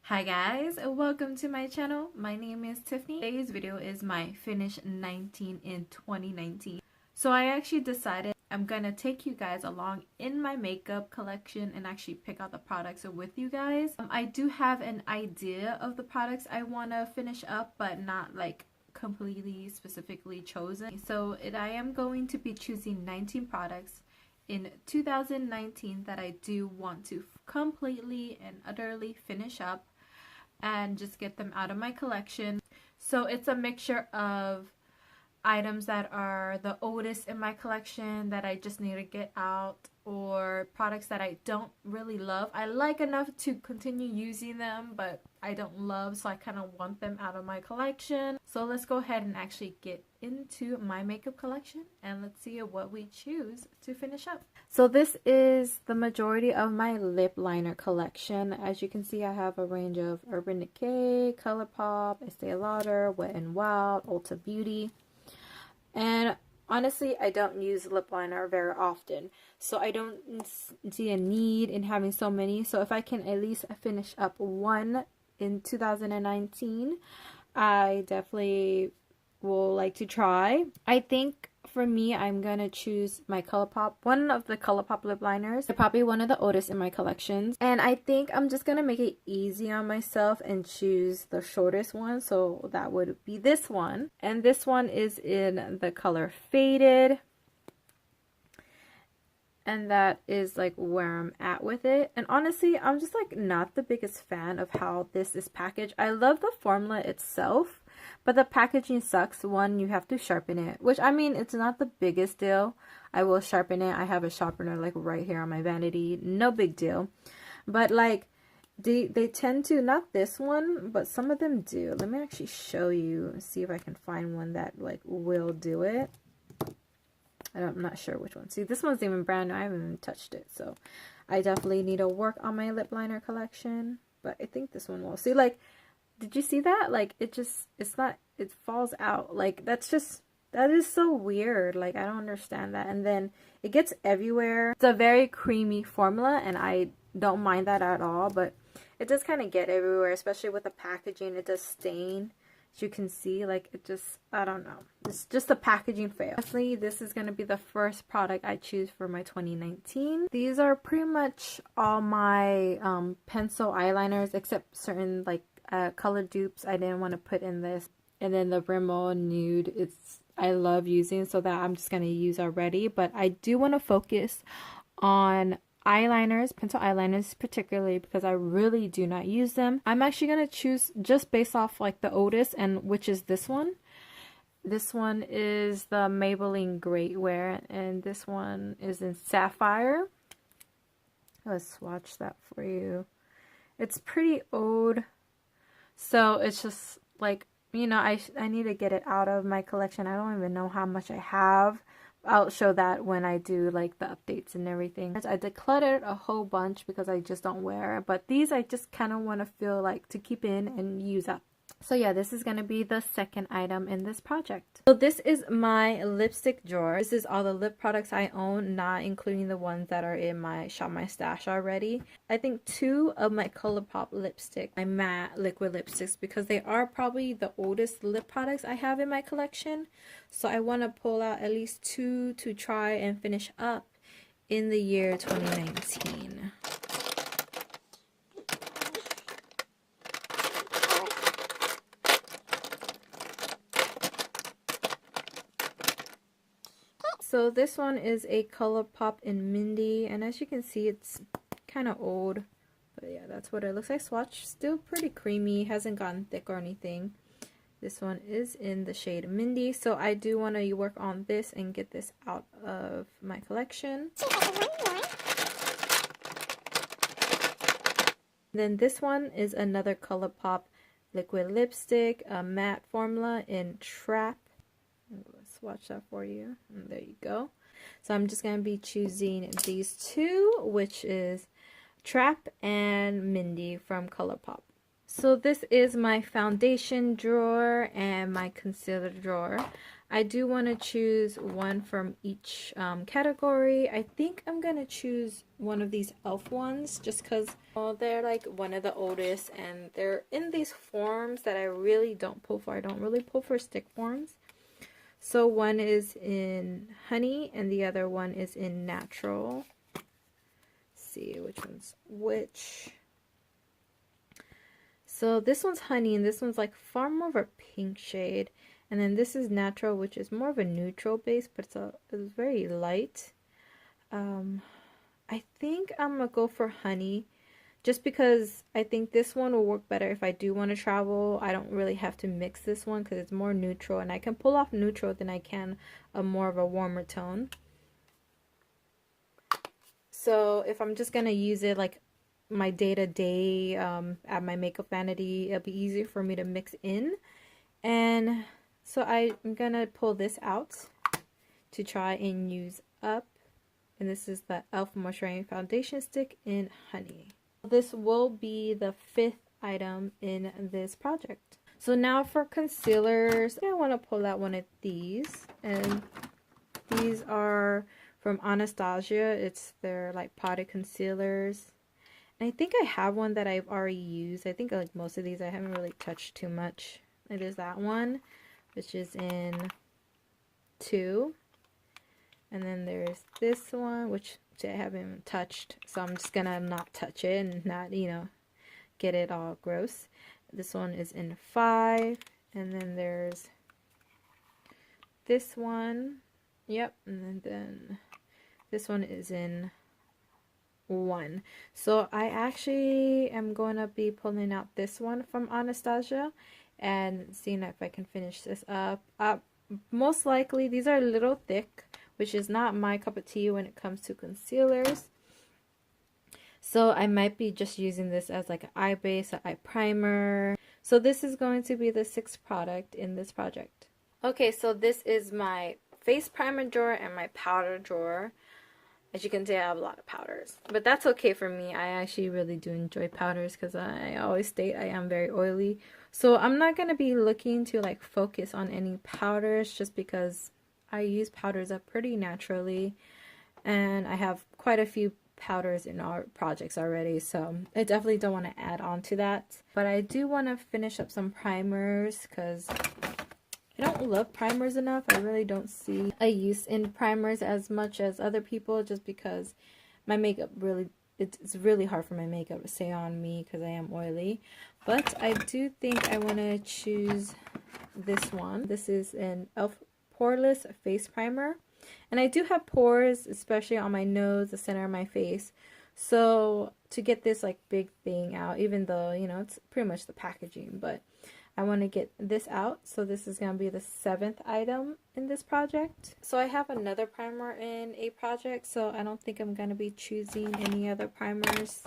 Hi guys, welcome to my channel. My name is Tiffany. Today's video is my finish 19 in 2019. So I actually decided I'm gonna take you guys along in my makeup collection and actually pick out the products with you guys. I do have an idea of the products I want to finish up, but not like completely specifically chosen. So I am going to be choosing 19 products in 2019 that I do want to completely and utterly finish up and just get them out of my collection. So it's a mixture of items that are the oldest in my collection that I just need to get out, or products that I don't really love. I like enough to continue using them, but I don't love, so I kind of want them out of my collection. So let's go ahead and actually get into my makeup collection and let's see what we choose to finish up. So this is the majority of my lip liner collection. As you can see, I have a range of Urban Decay, ColourPop, Estee Lauder, Wet n Wild, Ulta Beauty. And honestly, I don't use lip liner very often, so I don't see a need in having so many. So if I can at least finish up one in 2019, I definitely will like to try. I think for me, I'm gonna choose my ColourPop, one of the ColourPop lip liners. They're probably one of the oldest in my collections, and I think I'm just gonna make it easy on myself and choose the shortest one. So that would be this one, and this one is in the color Faded, and that is like where I'm at with it. And honestly, I'm just like not the biggest fan of how this is packaged. I love the formula itself, but the packaging sucks. One, you have to sharpen it, which I mean, it's not the biggest deal. I will sharpen it. I have a sharpener like right here on my vanity. No big deal. But like they tend to, not this one, but some of them do. Let me actually show you, see if I can find one that like will do it. I'm not sure which one. See, this one's even brand new. I haven't even touched it. So I definitely need to work on my lip liner collection. But I think this one will. See, like, did you see that? Like, it falls out. Like, that is so weird. Like, I don't understand that. And then it gets everywhere. It's a very creamy formula, and I don't mind that at all. But it does kind of get everywhere, especially with the packaging. It does stain. As you can see, like, it just, I don't know, it's just a packaging fail. Honestly, this is going to be the first product I choose for my 2019. These are pretty much all my pencil eyeliners, except certain like color dupes I didn't want to put in this. And then the Rimmel Nude, I love using, so that I'm just going to use already. But I do want to focus on eyeliners, pencil eyeliners particularly, because I really do not use them. I'm actually going to choose just based off like the oldest, and which is this one. This one is the Maybelline Great Wear, and this one is in Sapphire. Let's swatch that for you. It's pretty old, so it's just like, you know, I need to get it out of my collection. I don't even know how much I have. I'll show that when I do like the updates and everything. I decluttered a whole bunch because I just don't wear, but these I just kind of want to feel like to keep in and use up. So yeah, this is going to be the second item in this project. So this is my lipstick drawer. This is all the lip products I own, not including the ones that are in my Shop My Stash already. I think 2 of my ColourPop lipstick, my matte liquid lipsticks, because they are probably the oldest lip products I have in my collection. So I want to pull out at least 2 to try and finish up in the year 2019. So this one is a ColourPop in Mindy, and as you can see, it's kind of old, but yeah, that's what it looks like. Swatch, still pretty creamy, hasn't gotten thick or anything. This one is in the shade Mindy, so I do want to work on this and get this out of my collection. Then this one is another ColourPop liquid lipstick, a matte formula in Trap. Let's swatch that for you. And there you go. So I'm just going to be choosing these 2, which is Trap and Mindy from ColourPop. So this is my foundation drawer and my concealer drawer. I do want to choose one from each category. I think I'm going to choose one of these elf ones just because they're like one of the oldest and they're in these forms that I really don't pull for. I don't really pull for stick forms. So one is in honey and the other one is in natural. Let's see which one's which. So this one's honey and this one's like far more of a pink shade. And then this is natural, which is more of a neutral base, but it's very light. I think I'm going to go for honey just because I think this one will work better if I do want to travel. I don't really have to mix this one because it's more neutral. And I can pull off neutral than I can a more of a warmer tone. So if I'm just going to use it like my day-to-day at my makeup vanity, it'll be easier for me to mix in. And so I'm going to pull this out to try and use up. And this is the e.l.f. Moisturizing Foundation Stick in Honey. This will be the 5th item in this project. So now for concealers, I want to pull out one of these. And these are from Anastasia. It's their like potted concealers. And I think I have one that I've already used. I think like most of these I haven't really touched too much. It is that one, which is in 2. And then there's this one, which I haven't touched. So I'm just gonna not touch it and not, you know, get it all gross. This one is in 5. And then there's this one. Yep. And then this one is in 1. So I actually am going to be pulling out this one from Anastasia and seeing if I can finish this up. Most likely these are a little thick, which is not my cup of tea when it comes to concealers. So I might be just using this as like an eye base, an eye primer. So this is going to be the 6th product in this project. Okay, so this is my face primer drawer and my powder drawer. As you can see, I have a lot of powders. But that's okay for me. I actually really do enjoy powders because I always state I am very oily. So I'm not going to be looking to like focus on any powders just because I use powders up pretty naturally. And I have quite a few powders in our projects already. So I definitely don't want to add on to that. But I do want to finish up some primers because I don't love primers enough. I really don't see a use in primers as much as other people just because my makeup really, it's really hard for my makeup to stay on me because I am oily. But I do think I want to choose this one. This is an e.l.f. Poreless Face Primer. And I do have pores, especially on my nose, the center of my face. So to get this like big thing out, even though, you know, it's pretty much the packaging, but I want to get this out. So this is going to be the 7th item in this project. So I have another primer in a project, so I don't think I'm going to be choosing any other primers.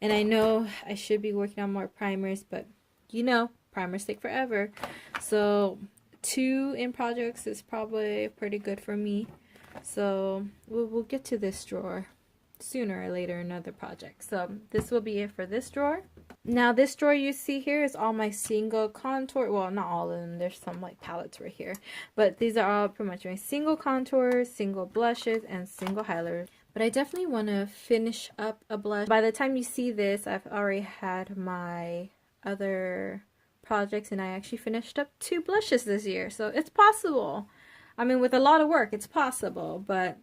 And I know I should be working on more primers, but you know, primers take forever. So 2 in projects is probably pretty good for me. So we'll get to this drawer sooner or later in another project. So this will be it for this drawer. Now this drawer you see here is all my single contour, well not all of them, there's some like palettes right here, but these are all pretty much my single contours, single blushes, and single highlighters. But I definitely want to finish up a blush. By the time you see this, I've already had my other projects and I actually finished up 2 blushes this year, so it's possible. I mean, with a lot of work it's possible, but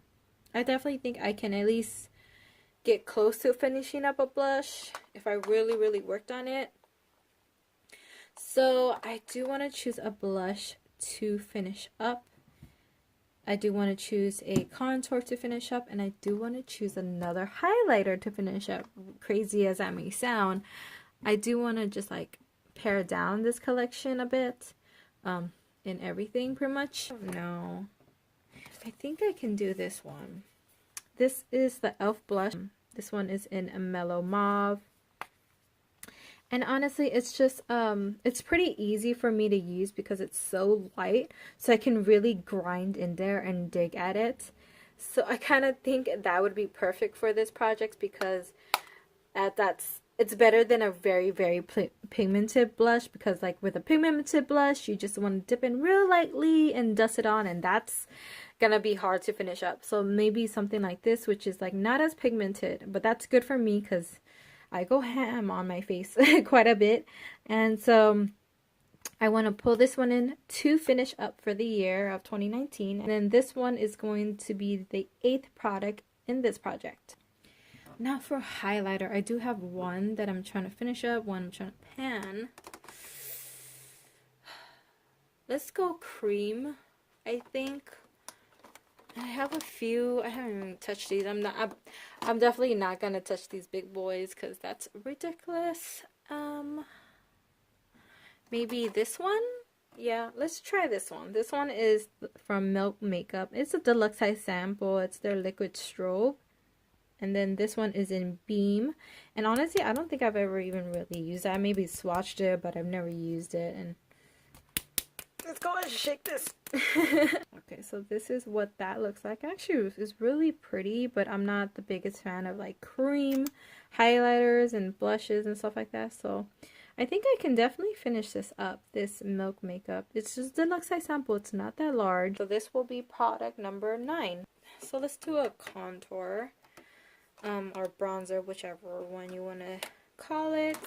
I definitely think I can at least get close to finishing up a blush if I really worked on it. So I do want to choose a blush to finish up. I do want to choose a contour to finish up, and I do want to choose another highlighter to finish up. Crazy as that may sound, I do want to just like pare down this collection a bit in everything pretty much. No, I think I can do this one. This is the e.l.f. blush. This one is in a mellow mauve. And honestly, it's just, it's pretty easy for me to use because it's so light. So I can really grind in there and dig at it. So I kind of think that would be perfect for this project because it's better than a very, very pigmented blush, because like with a pigmented blush, you just want to dip in real lightly and dust it on, and that's gonna be hard to finish up. So maybe something like this, which is like not as pigmented, but that's good for me because I go ham on my face quite a bit. And so I want to pull this one in to finish up for the year of 2019. And then this one is going to be the 8th product in this project. Now for highlighter, I do have one that I'm trying to finish up, one I'm trying to pan. Let's go cream, I think. I have a few. I haven't even touched these. I'm definitely not gonna touch these big boys because that's ridiculous. Maybe this one? Yeah, let's try this one. This one is from Milk Makeup. It's a deluxe size sample. It's their liquid strobe. And then this one is in Beam. And honestly, I don't think I've ever even really used it. I maybe swatched it, but I've never used it. And let's go and shake this. Okay, so this is what that looks like. Actually, it's really pretty, but I'm not the biggest fan of like cream highlighters and blushes and stuff like that. So I think I can definitely finish this up, this Milk Makeup. It's just deluxe size sample. It's not that large. So this will be product number 9. So let's do a contour. Or bronzer, whichever one you want to call it.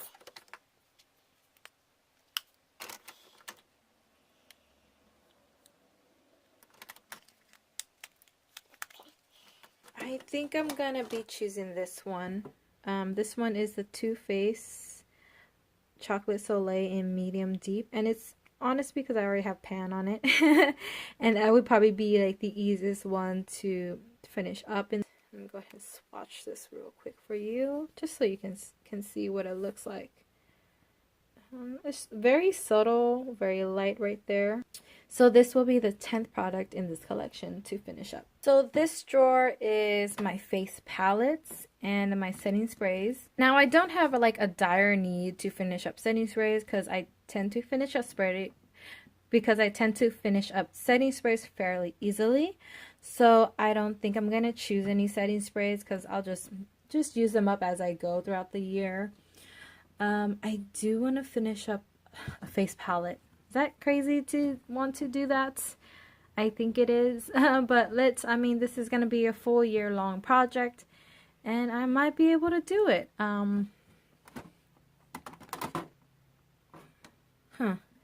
I think I'm gonna be choosing this one. This one is the Too Faced Chocolate Soleil in medium deep, and it's honest because I already have pan on it, and that would probably be like the easiest one to finish up. And let me go ahead and swatch this real quick for you, just so you can see what it looks like. It's very subtle, very light right there. So this will be the 10th product in this collection to finish up. So this drawer is my face palettes and my setting sprays. Now I don't have a dire need to finish up setting sprays because I tend to finish up setting sprays fairly easily. So I don't think I'm gonna choose any setting sprays because I'll just use them up as I go throughout the year. I do want to finish up a face palette. Is that crazy to want to do that? I think it is. But this is gonna be a full year long project, and I might be able to do it.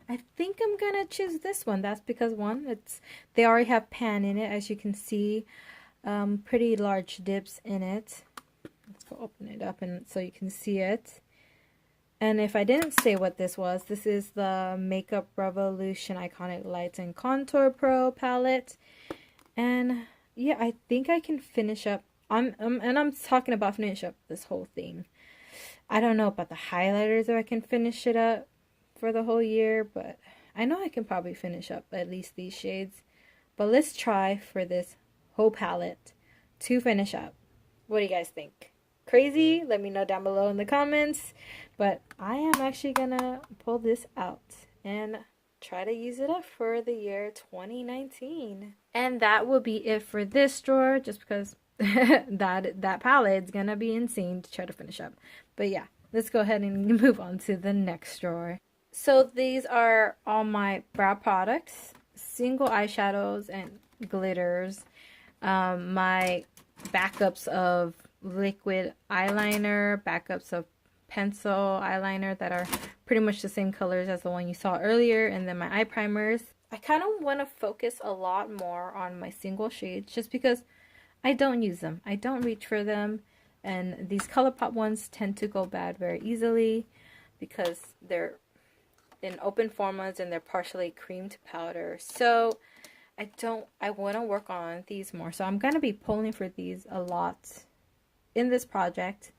I think I'm gonna choose this one. That's because one, they already have pan in it, as you can see. Pretty large dips in it. Let's go open it up and so you can see it. And if I didn't say what this was, this is the Makeup Revolution Iconic Lights and Contour Pro palette. And yeah, I think I can finish up. I'm talking about finish up this whole thing. I don't know about the highlighters if I can finish it up for the whole year, but I know I can probably finish up at least these shades. But let's try for this whole palette to finish up. What do you guys think? Crazy? Let me know down below in the comments. But I am actually gonna pull this out and try to use it up for the year 2019. And that will be it for this drawer, just because that palette is gonna be insane to try to finish up. But yeah, let's go ahead and move on to the next drawer. So these are all my brow products, single eyeshadows and glitters, my backups of liquid eyeliner, backups of pencil eyeliner that are pretty much the same colors as the one you saw earlier, and then my eye primers. I kind of want to focus a lot more on my single shades just because I don't use them. I don't reach for them, and these ColourPop ones tend to go bad very easily because they're in open formulas and they're partially cream to powder. So I want to work on these more. So I'm going to be pulling for these a lot in this project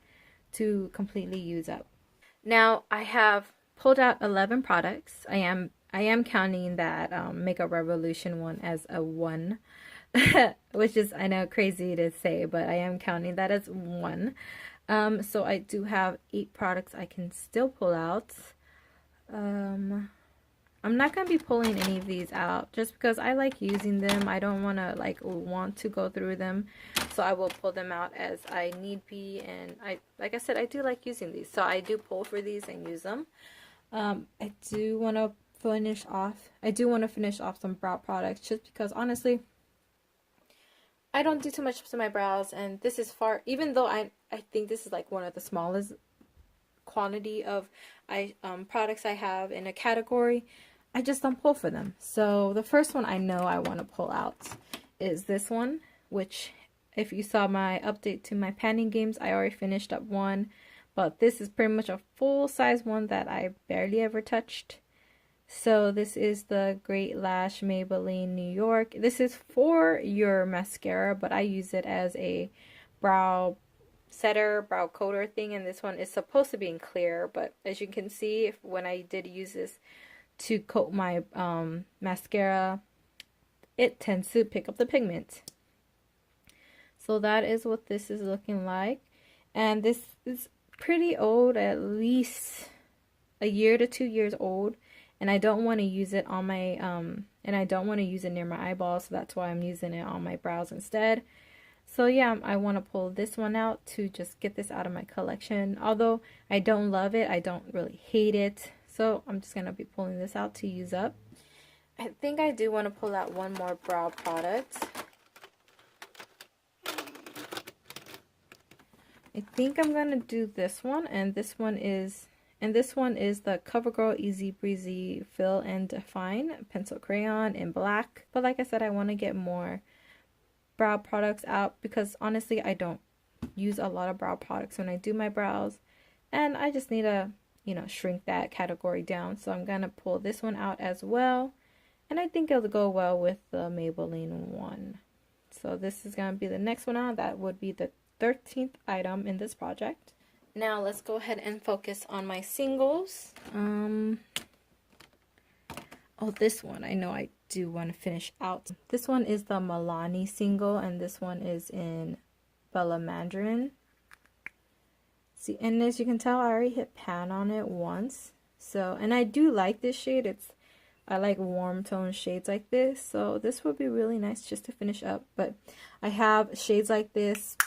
to completely use up. Now I have pulled out 11 products. I am counting that Makeup Revolution one as a 1, which is, I know, crazy to say, but I am counting that as 1. So I do have 8 products I can still pull out. I'm I'm not going to be pulling any of these out just because I like using them. I don't want to want to go through them. So I will pull them out as I need be. And like I said, I do like using these. So I do pull for these and use them. I do want to finish off some brow products just because honestly, I don't do too much to my brows, and this is even though I think this is like one of the smallest quantity of products I have in a category, I just don't pull for them. So the first one I know I want to pull out is this one, which if you saw my update to my panning games, I already finished up one, but this is pretty much a full size one that I barely ever touched. So this is the Great Lash Maybelline New York. This is for your mascara, but I use it as a brow setter, brow coater thing, and this one is supposed to be in clear, but as you can see, when I did use this to coat my mascara, it tends to pick up the pigment. So that is what this is looking like, and this is pretty old, at least a year to 2 years old. And I don't want to use it on my, and I don't want to use it near my eyeballs, so that's why I'm using it on my brows instead. So yeah, I want to pull this one out to just get this out of my collection. Although I don't love it, I don't really hate it. So I'm just going to be pulling this out to use up. I think I do want to pull out one more brow product. I think I'm going to do this one, and this one is the CoverGirl Easy Breezy Fill and Define Pencil Crayon in black. But like I said, I want to get more brow products out because honestly, I don't use a lot of brow products when I do my brows. And I just need to, shrink that category down. So I'm going to pull this one out as well. And I think it'll go well with the Maybelline one. So this is going to be the next one out. That would be the 13th item in this project. Now let's go ahead and focus on my singles. Oh, this one I know I do want to finish out. This one is the Milani single, and this one is in Bella Mandarin. See, and as you can tell, I already hit pan on it once. So, and I do like this shade. I like warm tone shades like this. So this would be really nice just to finish up. But I have shades like this,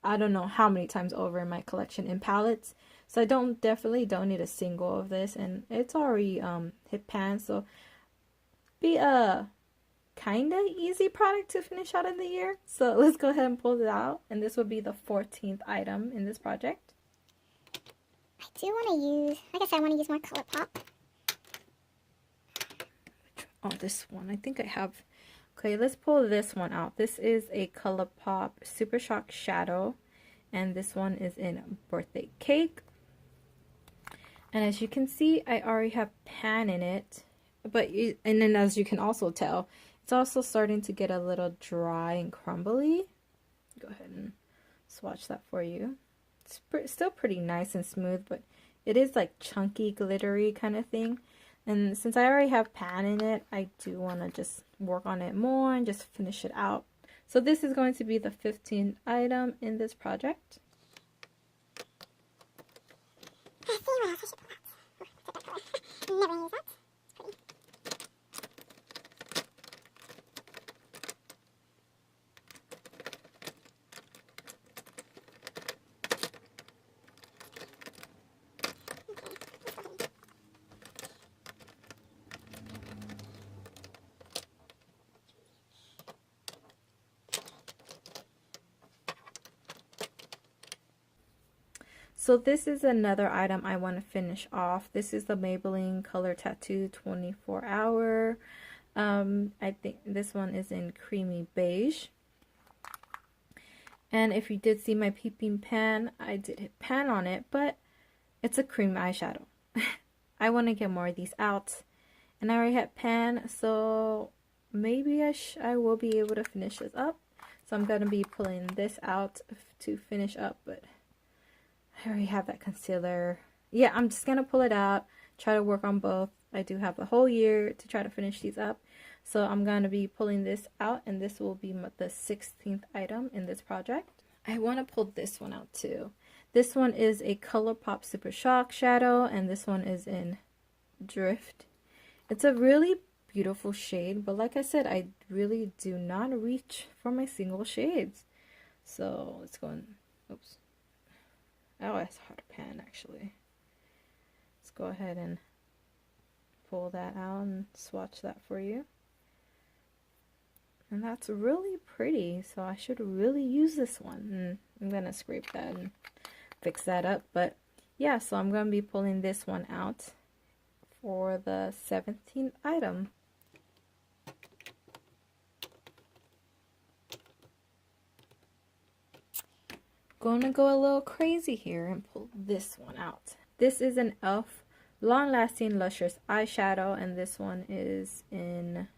I don't know how many times over in my collection in palettes. So I definitely don't need a single of this, and it's already hit pan, so be a kinda easy product to finish out in the year. So let's go ahead and pull it out, and this will be the 14th item in this project. I do want to use, like I said, I want to use more ColourPop. Oh, this one, I think I have. Okay, let's pull this one out. This is a ColourPop Super Shock Shadow, and this one is in Birthday Cake. And as you can see, I already have pan in it, and then as you can also tell, it's also starting to get a little dry and crumbly. Go ahead and swatch that for you. It's still pretty nice and smooth, but it is like chunky, glittery kind of thing. And since I already have pan in it, I do want to just work on it more and just finish it out. So this is going to be the 15th item in this project. I see what else I should pull out. Never use that. Pretty. So this is another item I want to finish off. This is the Maybelline Color Tattoo 24 Hour. I think this one is in Creamy Beige. And if you did see my peeping pan, I did hit pan on it, but it's a cream eyeshadow. I want to get more of these out. And I already had pan, so maybe I will be able to finish this up. So I'm going to be pulling this out to finish up, but I already have that concealer. Yeah, I'm just going to pull it out, try to work on both. I do have the whole year to try to finish these up. So I'm going to be pulling this out, and this will be the 16th item in this project. I want to pull this one out too. This one is a ColourPop Super Shock Shadow, and this one is in Drift. It's a really beautiful shade, but like I said, I really do not reach for my single shades. So let's go and, oops. Oh, it's hard to pan actually. Let's go ahead and pull that out and swatch that for you. And that's really pretty, so I should really use this one. And I'm gonna scrape that and fix that up. But yeah, so I'm gonna be pulling this one out for the 17th item. Gonna go a little crazy here and pull this one out. This is an e.l.f. Long Lasting Luscious Eyeshadow, and this one is in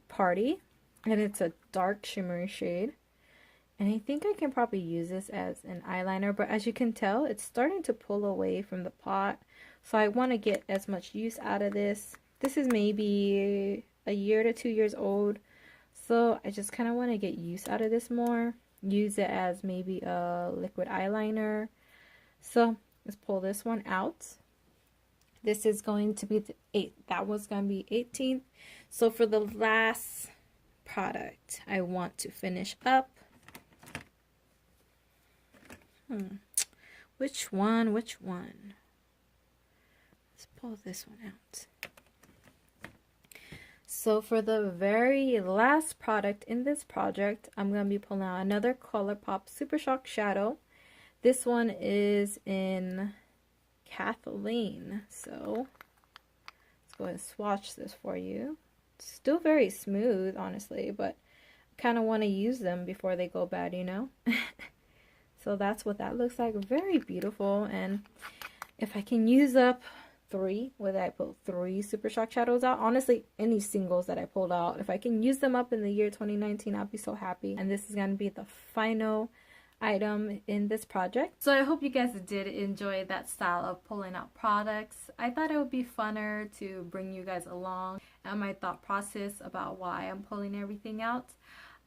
Party, and it's a dark shimmery shade. And I think I can probably use this as an eyeliner, but as you can tell, it's starting to pull away from the pot. So I want to get as much use out of this. This is maybe a year to 2 years old, so I just kind of want to get use out of this more. Use it as maybe a liquid eyeliner. So let's pull this one out. This is going to be the 8th. That was going to be 18th. So for the last product, I want to finish up. Which one? Which one? Let's pull this one out. So for the very last product in this project, I'm going to be pulling out another ColourPop Super Shock Shadow. This one is in Kathleen. So let's go ahead and swatch this for you. It's still very smooth, honestly, but I kind of want to use them before they go bad, you know? So that's what that looks like. Very beautiful. And if I can use up 3, whether I put 3 Super Shock Shadows out, honestly, any singles that I pulled out, if I can use them up in the year 2019, I'll be so happy. And this is going to be the final item in this project. So I hope you guys did enjoy that style of pulling out products. I thought it would be funner to bring you guys along and my thought process about why I'm pulling everything out.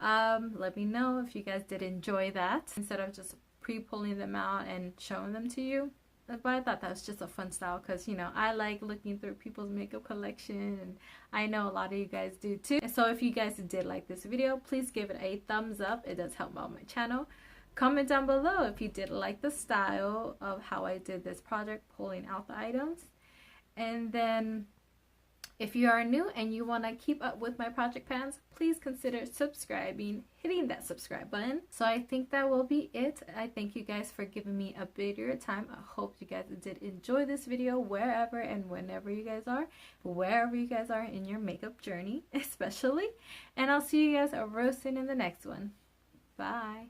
Let me know if you guys did enjoy that instead of just pre-pulling them out and showing them to you. But I thought that was just a fun style because, you know, I like looking through people's makeup collection, and I know a lot of you guys do too. So if you guys did like this video, please give it a thumbs up. It does help out my channel. Comment down below if you did like the style of how I did this project, pulling out the items. And then if you are new and you want to keep up with my project pans, please consider subscribing, hitting that subscribe button. So I think that will be it. I thank you guys for giving me a bit of your time. I hope you guys did enjoy this video wherever and whenever you guys are, wherever you guys are in your makeup journey, especially. And I'll see you guys real soon in the next one. Bye.